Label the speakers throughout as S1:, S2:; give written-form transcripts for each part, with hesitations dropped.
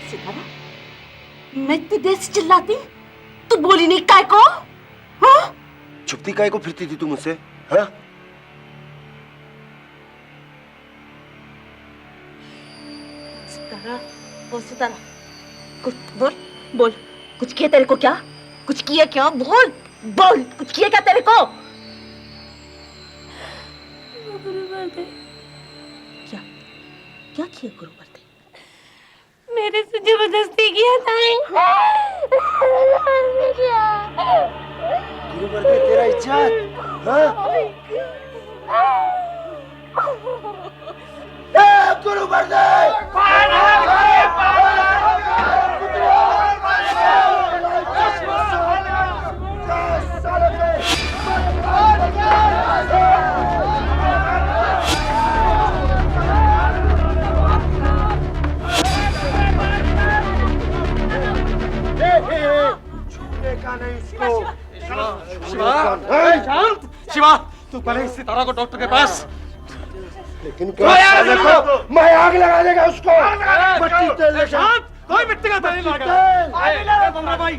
S1: सितारा, मैं इतनी देर से चिल्लाती, तू बोली नहीं काय को? हाँ?
S2: छुपती काय को फिरती थी तू मुझसे? हाँ?
S1: सितारा, ओ सितारा, कुछ बोल, बोल, कुछ किया तेरे को क्या? कुछ किया क्या? बोल, बोल, कुछ किया क्या तेरे को? क्या? क्या किया गुरुवर्दे?
S3: मेरे से जबरदस्ती किया था।
S2: गुरुवर्दे तेरा इज्जत, हाँ? गुरुवर्दे!
S4: शिवा, तू पहले इस सितारा को डॉक्टर के पास।
S2: लेकिन मैं आग लगा देगा उसको। मिट्टी तेल
S4: कोई मिट्टी का तेल नहीं लगाएगा। बंदरा भाई,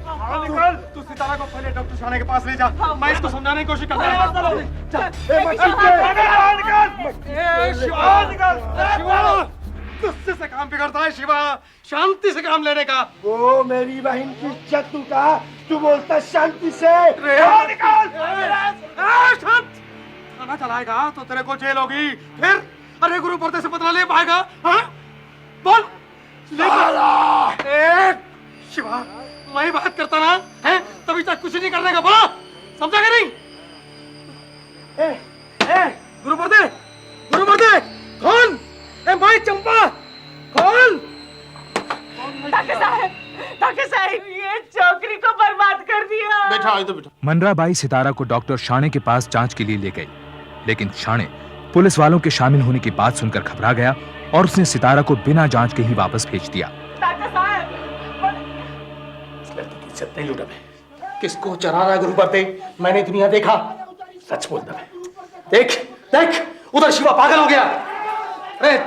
S4: तू सितारा को पहले डॉक्टर शाने के पास ले जा। मैं इसको समझाने की कोशिश करता हूँ। शिवा, गुस्से से काम बिगड़ता है शिवा, शांति से काम लेने का।
S2: वो मेरी बहन की इज्जत टूटा, तू बोलता शांति से।
S4: शांत, थाना चलाएगा तो तेरे को जेल होगी। फिर अरे गुरुवर्दे से बदला ले पाएगा? हाँ? बोल। शिवा, मैं बात करता ना है, तभी तक कुछ नहीं करने का। बोला, समझा कि नहीं? गुरुवर्दे, गुरुवर्दे, कौन? भाई चंपा, कौन?
S3: डॉक्टर साहब, ये छोकरी को बर्बाद कर दिया।
S4: बैठा, इधर बैठा।
S5: मनराबाई सितारा को डॉक्टर शाणे के पास जांच के लिए ले गई, लेकिन शाणे पुलिस वालों के शामिल होने की बात सुनकर घबरा गया और उसने सितारा को बिना जांच के ही वापस भेज दिया।
S3: डॉक्टर साहब,
S4: इस लड़की की इज्जत नहीं लूटा मैं। किसको चरा रहा है गुरुवर्दे? मैंने दुनिया देखा। सच बोलता मैं। देख, देख, उधर शिवा पागल हो गया। अरे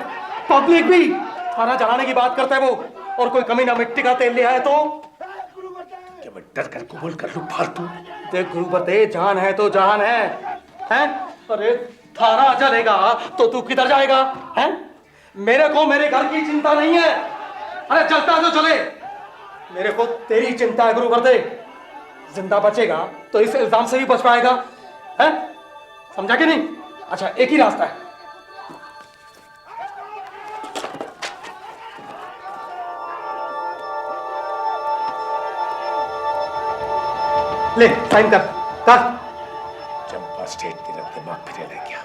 S4: पब्लिक भी खाना जलाने की बात करता है वो, और कोई कमी ना मिट्टी का तेल ले आए तो क्या मैं डर कर कबूल कर लूं फालतू? देख गुरुवर्दे, जान है तो जान है, हैं? अरे थाना जलेगा तो तू किधर जाएगा, हैं? मेरे को मेरे घर की चिंता नहीं है। अरे चलता है तो चले, मेरे को तेरी चिंता है गुरुवर्दे। जिंदा बचेगा तो इस इल्जाम से भी बच पाएगा, हैं? समझा कि नहीं? अच्छा, एक ही रास्ता है। ले, साइन कर, कर।
S6: चंपा स्टेट तेरा दिमाग फिर लग गया।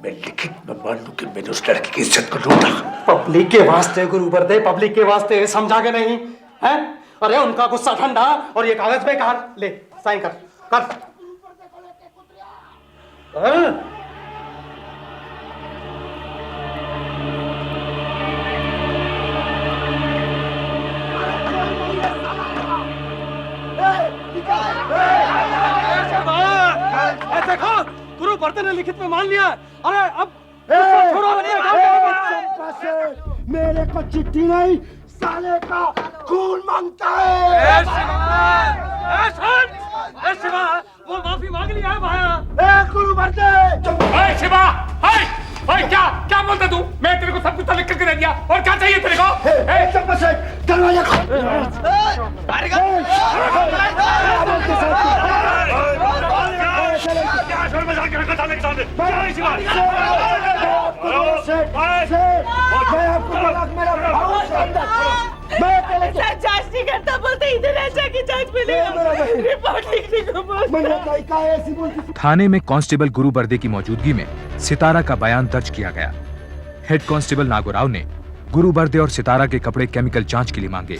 S6: मैं लिखित में मान लूं कि मैंने उस लड़की की इज्जत को लूटा।
S4: पब्लिक के वास्ते गुरुवर्दे, पब्लिक के वास्ते, समझा के नहीं है? अरे उनका गुस्सा ठंडा और ये कागज बेकार। ले, साइन कर, कर। देखो, गुरुवर्दे ने लिखित में मान लिया। अरे अब
S2: चंपा से मेरे को चिट्ठी नहीं, साले का खून मांगता है।
S4: शिवा, वो माफी मांग लिया है भाया।
S2: गुरुवर्दे,
S6: शिवा, क्या बोलता तू? मैं तेरे को सब कुछ लिख करके दे दिया, और क्या चाहिए तेरे को?
S2: चंपा से दरवाजा खोल।
S3: जांच नहीं करता, बोलते इधर ऐसा की जांच मिलेगा, रिपोर्ट लिखने को बोलते।
S5: थाने में कांस्टेबल गुरुवर्दे की मौजूदगी में सितारा का बयान दर्ज किया गया। हेड कांस्टेबल नागोराव ने गुरुवर्दे और सितारा के कपड़े केमिकल जांच के लिए मांगे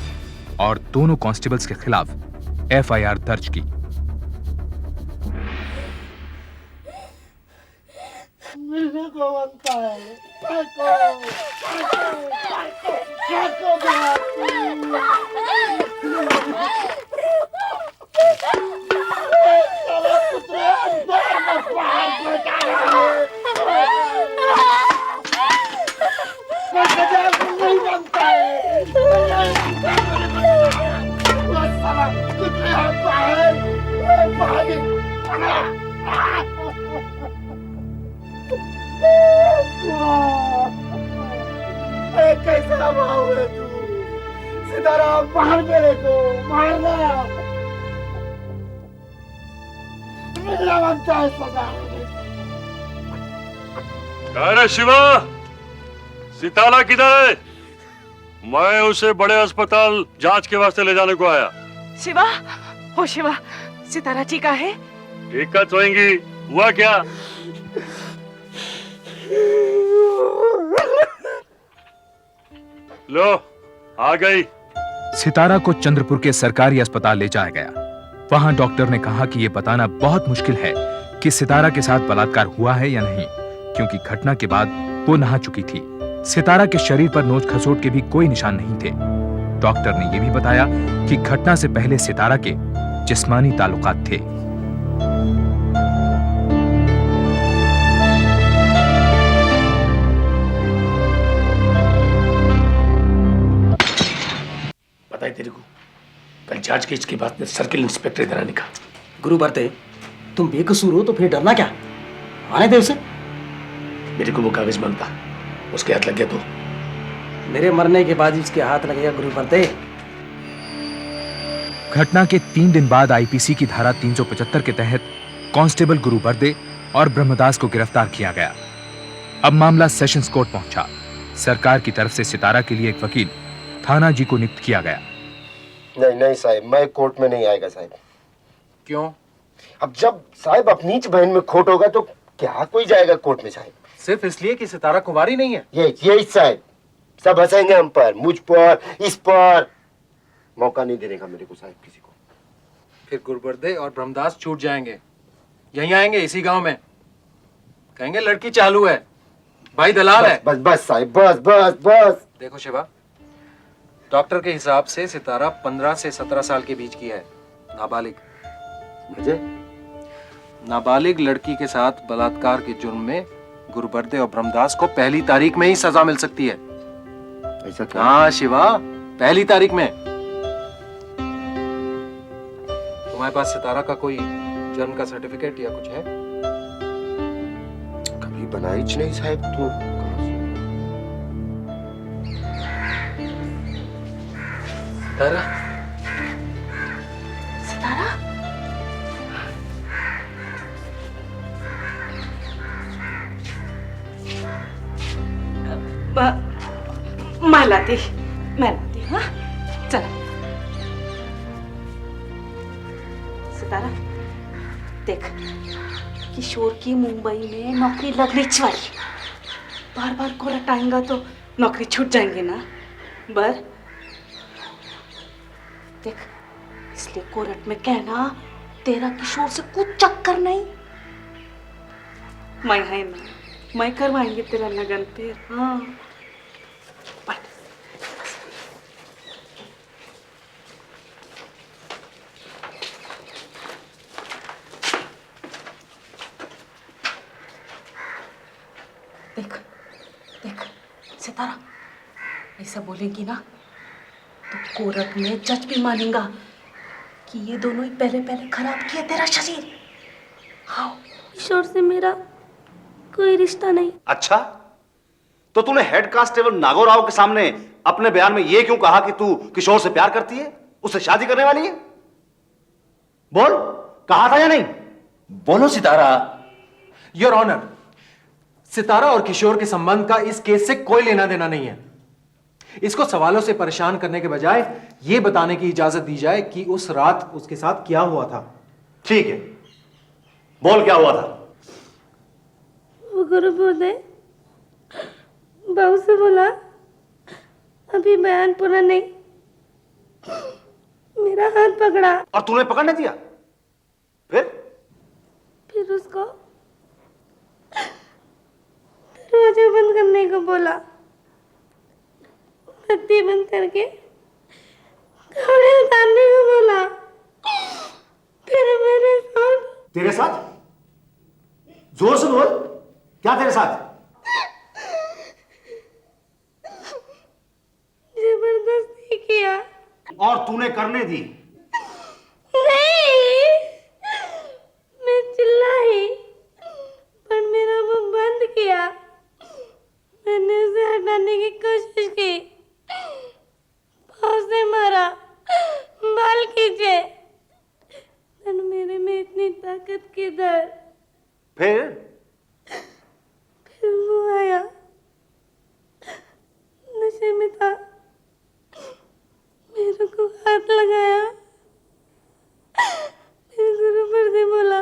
S5: और दोनों कांस्टेबल्स के खिलाफ एफआईआर दर्ज की।
S2: मिलने को बनता है। नहीं बनता है। मेरा भाव है तू। सितारा मार मेरे को, मारना। मेरा बनता है सजा।
S7: अरे शिवा, सितारा किधर है? मैं उसे बड़े अस्पताल जांच के वास्ते ले जाने को आया।
S3: शिवा, हो शिवा, सितारा ठीक है?
S7: दिक्कत होएंगी, हुआ क्या? लो, आ गई।
S5: सितारा को चंद्रपुर के सरकारी अस्पताल ले जाया गया। वहां डॉक्टर ने कहा कि यह बताना बहुत मुश्किल है कि सितारा के साथ बलात्कार हुआ है या नहीं, क्योंकि घटना के बाद वो नहा चुकी थी। सितारा के शरीर पर नोच खसोट के भी कोई निशान नहीं थे। डॉक्टर ने यह भी बताया कि घटना से पहले सितारा के जिस्मानी ताल्लुकात थे।
S6: पता है तेरे को, कल जांच के इसके बाद सर्किल इंस्पेक्टर इधर आने का।
S4: गुरु बरते, तुम बेकसूर हो तो फिर डरना क्या? आने दे उसे।
S6: मेरे को वो कागज मांगता, उसके हाथ लग गया तो
S4: मेरे मरने के बाद इसके हाथ लगेगा गुरु बरते।
S5: घटना के 3 दिन बाद आईपीसी की धारा 375 के तहत कांस्टेबल गुरु बर्दे और ब्रह्मदास को गिरफ्तार किया गया। अब मामला सेशंस कोर्ट पहुंचा। सरकार की तरफ से सितारा के लिए एक वकील थाना जी को नियुक्त किया गया।
S2: नहीं नहीं साहब, मैं कोर्ट में नहीं आएगा साहब।
S8: क्यों?
S2: अब जब साहब अपनी बहन में खोट होगा तो क्या कोई जाएगा कोर्ट में साहब?
S8: सिर्फ इसलिए कि सितारा कुंवारी नहीं है?
S2: यही साहब, सब हंसेंगे हम पर, मुझ पर, इस पर। मौका नहीं देने का मेरे को साहब किसी को।
S8: फिर गुरुबर्दे और ब्रह्मदास छूट जाएंगे, यहीं आएंगे इसी गांव में, कहेंगे लड़की चालू है, भाई दलाल है।
S2: बस बस साहब, बस बस बस।
S8: देखो शिवा, डॉक्टर के हिसाब से सितारा 15 से 17 साल के बीच की है, नाबालिग।
S2: मुझे
S8: नाबालिग लड़की के साथ बलात्कार के जुर्म में गुरुबर्दे और ब्रह्मदास को पहली तारीख में ही सजा मिल सकती है।
S2: ऐसा क्या?
S8: हाँ शिवा, पहली तारीख में। तुम्हारे पास सितारा का कोई जन्म का सर्टिफिकेट या कुछ है?
S2: कभी बनाई नहीं साहब तो।
S8: सितारा,
S1: सितारा, मैं लाती, हाँ? चलो। सितारा, देख, किशोर की मुंबई में नौकरी लगनी चाहिए। बार बार कोर्ट आएगा तो नौकरी छूट जाएंगे ना। बर देख, इसलिए कोर्ट में कहना तेरा किशोर से कुछ चक्कर नहीं। मैं है ना, मैं करवाएंगे तेरा लगन पे। हाँ बैठ। देख देख सितारा, ऐसा बोलेंगी ना तो कोर्ट में जज भी मानेगा कि ये दोनों ही पहले पहले खराब किए तेरा शरीर। हाँ,
S9: किशोर से मेरा कोई रिश्ता नहीं।
S10: अच्छा, तो तूने हेड कांस्टेबल नागोराव के सामने अपने बयान में यह क्यों कहा कि तू किशोर से प्यार करती है, उससे शादी करने वाली है? बोल, कहा था या नहीं?
S8: बोलो सितारा। योर ऑनर, सितारा और किशोर के संबंध का इस केस से कोई लेना देना नहीं है। इसको सवालों से परेशान करने के बजाय यह बताने की इजाजत दी जाए कि उस रात उसके साथ क्या हुआ था।
S10: ठीक है, बोल क्या हुआ था?
S9: वो गुरुबर्दे बहू से बोला, अभी बयान पूरा नहीं, मेरा हाथ पकड़ा।
S10: और तूने पकड़ने दिया?
S9: फिर उसको दरवाजा बंद करने को बोला, बत्ती बंद करके कपड़े उतारने को बोला। फिर मेरे साथ।
S10: तेरे साथ? जोर से बोल, क्या तेरे साथ?
S9: जबरदस्ती किया।
S10: और तूने करने दी?
S9: नहीं, मैं चिल्लाई पर मेरा मुंह बंद किया। मैंने उसे हटाने की कोशिश की से मारा, बाल खींचे। पर मेरे में इतनी ताकत किधर?
S10: फिर
S9: वो आया, नशे में था, मेरे को हाथ लगाया, मेरे गुरु पर से बोला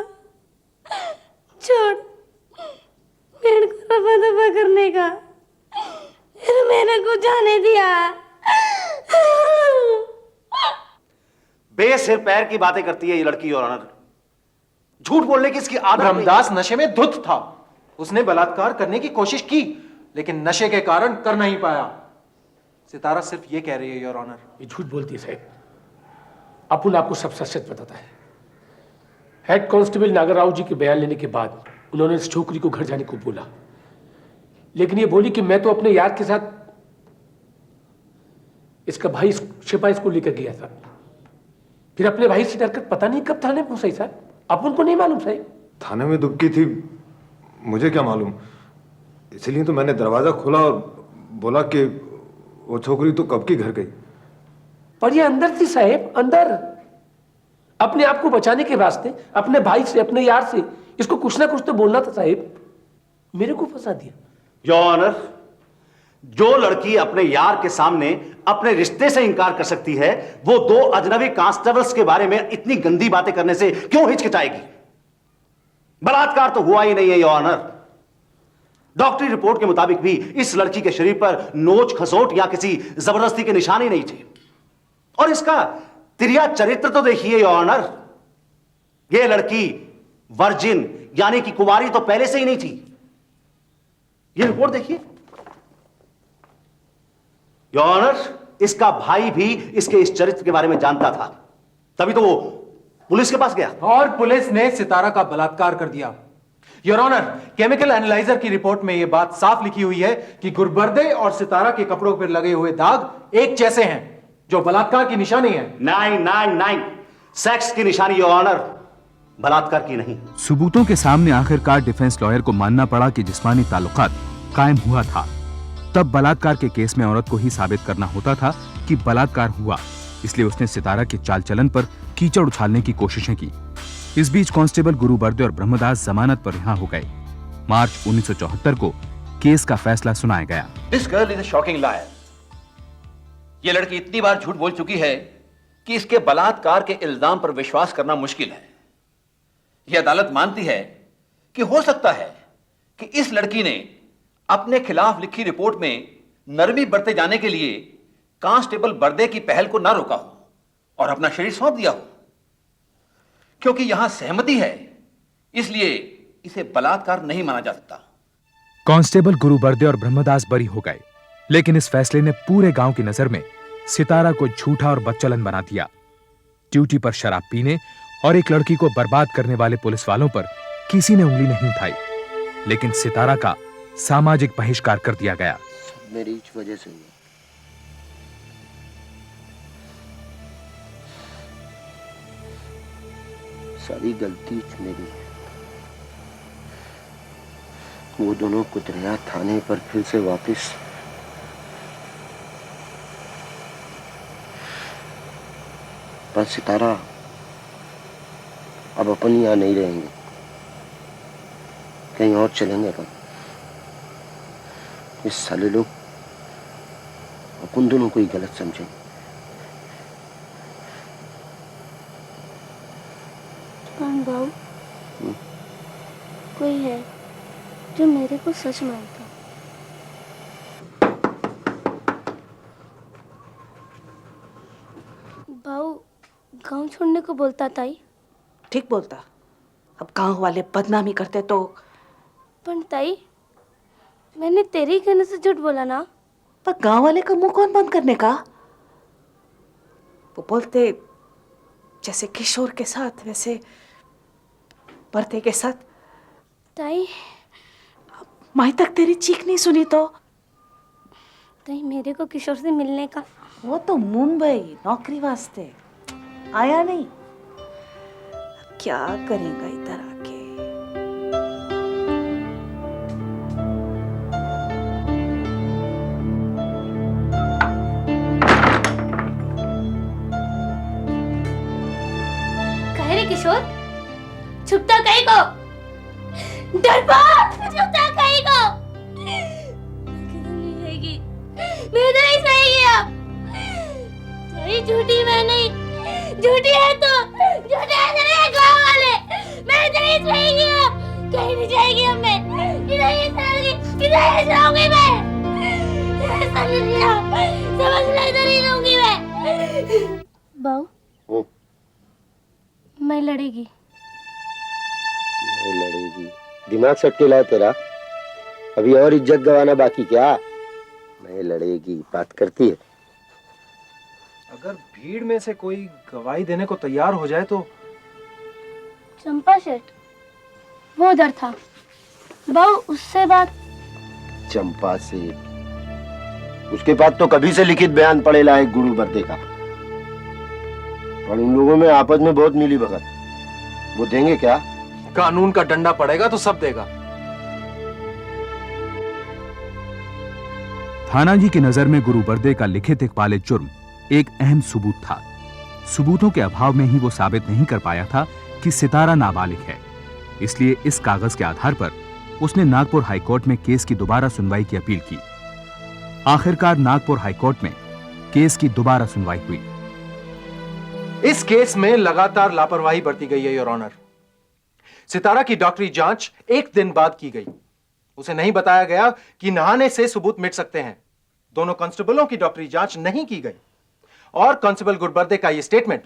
S9: छोड़, पेड़ को रफा दफा करने का। फिर मेरे को जाने दिया।
S10: बेसिर पैर की बातें करती है ये लड़की, योर ऑनर। झूठ बोलने की इसकी आदत नहीं।
S8: ब्रह्मदास नशे में धुत था। उसने बलात्कार करने की कोशिश की, लेकिन नशे के कारण कर नहीं पाया। सितारा सिर्फ ये कह रही है, योर ऑनर।
S6: ये झूठ बोलती है साहब। अपुन आपको सब सच सच बताता है। हेड कांस्टेबल नागरराव जी के बयान लेने के बाद उन्होंने इस छोकरी को घर जाने को बोला, लेकिन ये बोली कि मैं तो अपने यार के साथ इसका भाई सिपाही स्कूल लेकर गया था। फिर अपने भाई से डरकर पता नहीं कब थाने पहुंचाई साहब। अपन को नहीं मालूम साहब।
S11: थाने में दुबकी थी, मुझे क्या मालूम। इसलिए तो मैंने दरवाजा खोला और बोला कि वो छोकरी तो कब की घर गई।
S6: पर ये अंदर थी साहब, अंदर। अपने आप को बचाने के वास्ते अपने भाई से, अपने यार से इसको कुछ ना कुछ तो बोलना था साहब। मेरे को फंसा दिया।
S10: योर ऑनर, जो लड़की अपने यार के सामने अपने रिश्ते से इनकार कर सकती है, वो दो अजनबी कांस्टेबल्स के बारे में इतनी गंदी बातें करने से क्यों हिचकिचाएगी? बलात्कार तो हुआ ही नहीं है योर ऑनर। डॉक्टरी रिपोर्ट के मुताबिक भी इस लड़की के शरीर पर नोच खसोट या किसी जबरदस्ती के निशान ही नहीं थे। और इसका तिरिया चरित्र तो देखिए योर ऑनर। यह लड़की वर्जिन यानी कि कुंवारी तो पहले से ही नहीं थी। यह रिपोर्ट देखिए योर ऑनर। इसका भाई भी इसके इस चरित्र के बारे में जानता था, तभी तो वो पुलिस के पास गया।
S8: और पुलिस ने सितारा का बलात्कार कर दिया। योर ऑनर, केमिकल एनालाइजर की रिपोर्ट में यह बात साफ लिखी हुई है कि गुरबर्दे और सितारा के कपड़ों पर लगे हुए दाग एक जैसे हैं, जो बलात्कार की निशानी है।
S10: 999 सेक्स की निशानी योर ऑनर, बलात्कार की नहीं।
S5: सबूतों के सामने आखिरकार डिफेंस लॉयर को मानना पड़ा कि जिस्मानी ताल्लुकात कायम हुआ था। तब बलात्कार के केस में औरत को ही साबित करना होता था कि बलात्कार हुआ, इसलिए उसने सितारा के चाल चलन पर कीचड़ उछालने की कोशिशें की। इस बीच कांस्टेबल गुरु बर्दे और ब्रह्मदास जमानत पर रिहा हो गए। मार्च 1974 को केस का फैसला सुनाया गया।
S12: This girl is a shocking liar. यह लड़की इतनी बार झूठ बोल चुकी है कि इसके बलात्कार के इल्जाम पर विश्वास करना मुश्किल है। यह अदालत मानती है कि हो सकता है कि इस लड़की ने अपने खिलाफ लिखी रिपोर्ट में नरमी बरते जाने के लिए कांस्टेबल बर्दे की पहल को ना रोका हो और अपना शरीर सौंप दिया हो। क्योंकि यहां सहमति है, इसलिए इसे बलात्कार नहीं माना जा सकता।
S5: कांस्टेबल गुरु बर्दे और ब्रह्मदास बरी हो गए, लेकिन इस फैसले ने पूरे गांव की नजर में सितारा को झूठा और बदचलन बना दिया। ड्यूटी पर शराब पीने और एक लड़की को बर्बाद करने वाले पुलिस वालों पर किसी ने उंगली नहीं उठाई, लेकिन सितारा का सामाजिक बहिष्कार कर दिया गया।
S2: मेरी इस वजह से हुआ। सारी गलती मेरी है। वो दोनों कुतरिया थाने पर फिर से वापस पर सितारा अब अपन यहाँ नहीं रहेंगे, कहीं और चलेंगे अपन। इस साले लोग अपन दोनों को ही गलत समझेंगे।
S9: बाबू, कोई है जो मेरे को सच मानता। बाबू गांव छोड़ने को बोलता ताई।
S1: ठीक बोलता। अब गांव वाले बदनामी करते तो।
S9: पर ताई, मैंने तेरे ही कहने से झूठ बोला ना।
S1: पर गांव वाले का मुंह कौन बंद करने का? वो बोलते जैसे किशोर के साथ वैसे बर्दे के साथ।
S9: ताई,
S1: माई तक तेरी चीख नहीं सुनी तो?
S9: ताई, मेरे को किशोर से मिलने का।
S1: वो तो मुंबई नौकरी वास्ते आया नहीं। क्या करेगा इधर आके?
S9: डरपोक, तुझे क्या कहेगा? नहीं रहेगी, मैं तो नहीं सहेगी अब। थोड़ी झूठी मैं नहीं, झूठी है तो, झूठे है तेरे गाँव वाले। मैं तो नहीं सहेगी अब, कहीं नहीं जाएगी अब मैं, किधर नहीं जाऊंगी, किधर नहीं जाऊंगी मैं। समझ ले, इधर ही रहूंगी मैं। बाऊ, मैं लड़ेगी।
S2: लड़ेगी? दिमाग सटके लाए तेरा? अभी और इज्जत गंवाना बाकी क्या? मैं लड़ेगी बात करती है।
S8: अगर भीड़ में से कोई गवाही देने को तैयार हो जाए तो?
S9: चंपा शेठ, वो उधर था। बाऊ, उससे बात।
S2: चंपा से? उसके पास तो कभी से लिखित बयान पड़ेला है गुरु बर्दे का, और उन लोगों में आपस में बहुत मिली भगत। वो देंगे क्या?
S8: कानून का डंडा पड़ेगा तो सब देगा।
S5: थाना जी की नजर में गुरु बर्दे का लिखित इकबाल जुर्म एक अहम सबूत था। सबूतों के अभाव में ही वो साबित नहीं कर पाया था कि सितारा नाबालिग है। इसलिए इस कागज के आधार पर उसने नागपुर हाईकोर्ट में केस की दोबारा सुनवाई की अपील की। आखिरकार नागपुर हाईकोर्ट में केस की दोबारा सुनवाई हुई।
S8: इस केस में लगातार लापरवाही बरती गई है योर ऑनर। सितारा की डॉक्टरी जांच एक दिन बाद की गई। उसे नहीं बताया गया कि नहाने से सबूत मिट सकते हैं। दोनों कांस्टेबलों की डॉक्टरी जांच नहीं की गई, और कांस्टेबल गुरबर्दे का यह स्टेटमेंट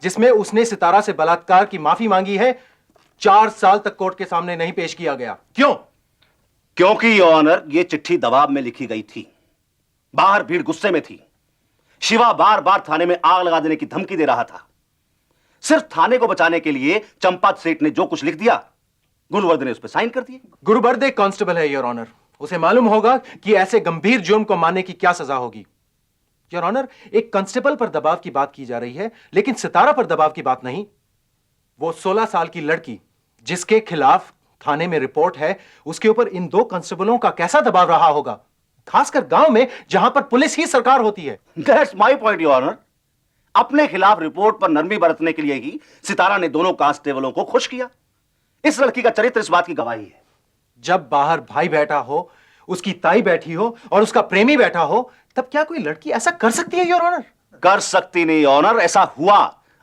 S8: जिसमें उसने सितारा से बलात्कार की माफी मांगी है, 4 साल तक कोर्ट के सामने नहीं पेश किया गया। क्यों?
S10: क्योंकि योर ऑनर यह चिट्ठी दबाव में लिखी गई थी। बाहर भीड़ गुस्से में थी। शिवा बार बार थाने में आग लगा देने की धमकी दे रहा था। सिर्फ थाने को बचाने के लिए चंपा सेठ ने जो कुछ लिख दिया, गुरुवर्दे ने उस पर साइन कर दिए।
S8: गुरुबर्दे कांस्टेबल है योर ऑनर, उसे मालूम होगा कि ऐसे गंभीर जुर्म को मानने की क्या सजा होगी। योर ऑनर, एक कांस्टेबल पर दबाव की बात की जा रही है, लेकिन सितारा पर दबाव की बात नहीं। वो 16 साल की लड़की जिसके खिलाफ थाने में रिपोर्ट है, उसके ऊपर इन 2 कांस्टेबलों का कैसा दबाव रहा होगा, खासकर गांव में जहां पर पुलिस ही सरकार होती है।
S10: That's my point your honour. अपने खिलाफ रिपोर्ट पर नरमी बरतने के लिए ही सितारा ने दोनों कांस्टेबलों को खुश किया। इस लड़की का चरित्र इस बात की गवाही है।
S8: जब बाहर भाई बैठा हो, उसकी ताई बैठी हो और उसका प्रेमी बैठा हो, तब क्या कोई लड़की ऐसा कर सकती है योर ऑनर?
S10: कर सकती नहीं योर ऑनर। ऐसा हुआ।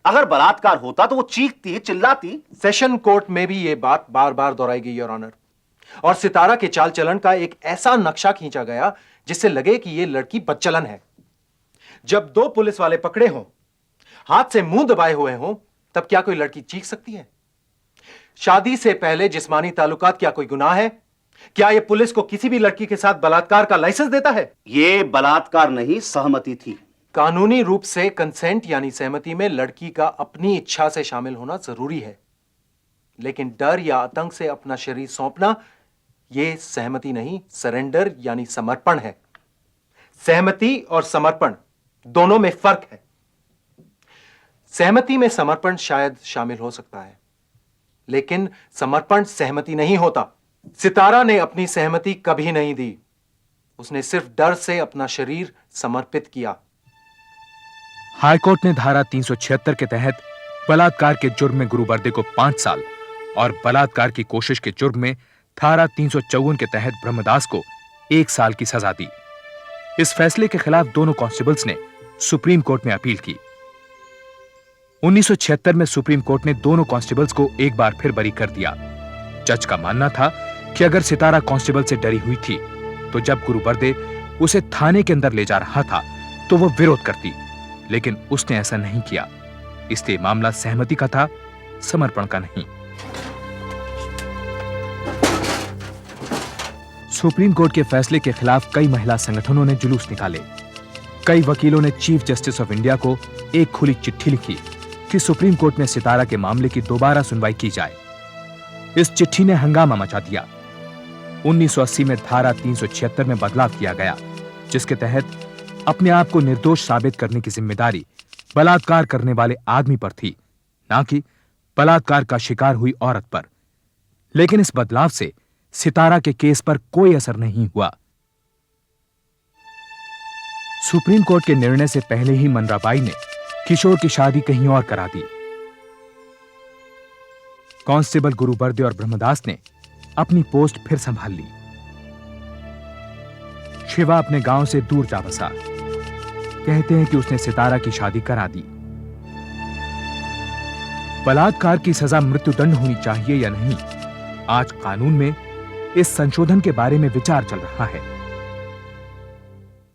S10: अगर बलात्कार होता तो वो चीखती, चिल्लाती।
S8: सेशन कोर्ट में भी यह बात बार बार दोहराई गई योर ऑनर, और सितारा के चाल चलन का एक ऐसा नक्शा खींचा गया जिससे लगे कि यह लड़की बदचलन है। जब 2 पुलिस वाले पकड़े हों, हाथ से मुंह दबाए हुए हों, तब क्या कोई लड़की चीख सकती है? शादी से पहले जिस्मानी ताल्लुकात क्या कोई गुनाह है? क्या यह पुलिस को किसी भी लड़की के साथ बलात्कार का लाइसेंस देता है?
S10: यह बलात्कार नहीं, सहमति थी।
S8: कानूनी रूप से कंसेंट यानी सहमति में लड़की का अपनी इच्छा से शामिल होना जरूरी है, लेकिन डर या आतंक से अपना शरीर सौंपना यह सहमति नहीं, सरेंडर यानी समर्पण है। सहमति और समर्पण दोनों में फर्क है। सहमति में समर्पण शायद शामिल हो सकता है, लेकिन समर्पण सहमति नहीं होता। सितारा ने अपनी सहमति कभी नहीं दी। उसने सिर्फ डर से अपना शरीर समर्पित किया।
S5: हाईकोर्ट ने धारा 376 के तहत बलात्कार के जुर्म में गुरुबर्दे को 5 साल और बलात्कार की कोशिश के जुर्म में धारा 354 के तहत ब्रह्मदास को 1 साल की सजा दी। इस फैसले के खिलाफ दोनों कांस्टेबल्स ने सुप्रीम कोर्ट में अपील की। 1976 में सुप्रीम कोर्ट ने दोनों कांस्टेबल्स को एक बार फिर बरी कर दिया। जज का मानना था कि अगर सितारा कांस्टेबल से डरी हुई थी तो जब गुरुबर्दे उसे थाने के अंदर ले जा रहा था तो वो विरोध करती, लेकिन उसने ऐसा नहीं किया। इसलिए मामला सहमति का था, समर्पण का नहीं। सुप्रीम कोर्ट के फैसले के खिलाफ कई महिला संगठनों ने जुलूस निकाले। कई वकीलों ने चीफ जस्टिस ऑफ इंडिया को एक खुली चिट्ठी लिखी कि सुप्रीम कोर्ट में सितारा के मामले की दोबारा सुनवाई की जाए। इस चिट्ठी ने हंगामा मचा दिया। 1980 में धारा 376 में बदलाव किया गया, जिसके तहत अपने आप को निर्दोष साबित करने की जिम्मेदारी बलात्कार करने वाले आदमी पर थी, ना कि बलात्कार का शिकार हुई औरत पर। लेकिन इस बदलाव से सितारा के केस पर कोई असर नहीं हुआ। सुप्रीम कोर्ट के निर्णय से पहले ही मनराबाई ने किशोर की शादी कहीं और करा दी। कांस्टेबल गुरुबर्दे और ब्रह्मदास ने अपनी पोस्ट फिर संभाल ली। शिवा अपने गांव से दूर जा बसा। कहते हैं कि उसने सितारा की शादी करा दी। बलात्कार की सजा मृत्युदंड होनी चाहिए या नहीं, आज कानून में इस संशोधन के बारे में विचार चल रहा है।